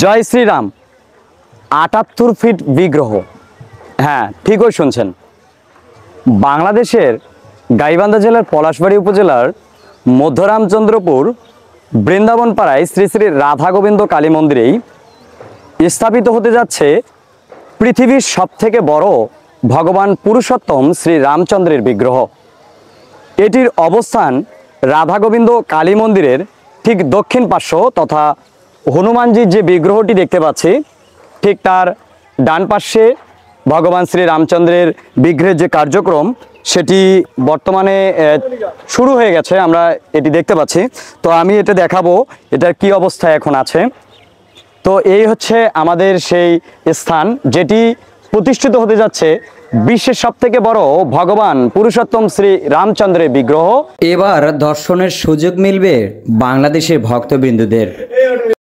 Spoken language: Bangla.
জয় শ্রীরাম। ৭৮ ফিট বিগ্রহ। হ্যাঁ, ঠিকই শুনছেন। বাংলাদেশের গাইবান্ধা জেলার পলাশবাড়ী উপজেলার মধ্যরামচন্দ্রপুর বৃন্দাবন পাড়ায় শ্রী শ্রী রাধা গোবিন্দ কালী মন্দিরেই স্থাপিত হতে যাচ্ছে পৃথিবীর সবথেকে বড় ভগবান পুরুষোত্তম শ্রী রামচন্দ্রের বিগ্রহ। এটির অবস্থান রাধা গোবিন্দ কালী মন্দিরের ঠিক দক্ষিণ পার্শ্ব তথা হনুমানজির যে বিগ্রহটি দেখতে পাচ্ছি ঠিক তার ডান পার্শ্বে ভগবান শ্রী রামচন্দ্রের বিগ্রহের যে কার্যক্রম সেটি বর্তমানে শুরু হয়ে গেছে, আমরা এটি দেখতে পাচ্ছি। তো আমি এটা দেখাবো এটার কি অবস্থায় এখন আছে। তো এই হচ্ছে আমাদের সেই স্থান যেটি প্রতিষ্ঠিত হতে যাচ্ছে বিশ্বের সবথেকে বড় ভগবান পুরুষোত্তম শ্রী রামচন্দ্রের বিগ্রহ। এবার দর্শনের সুযোগ মিলবে বাংলাদেশের ভক্তবৃন্দদের।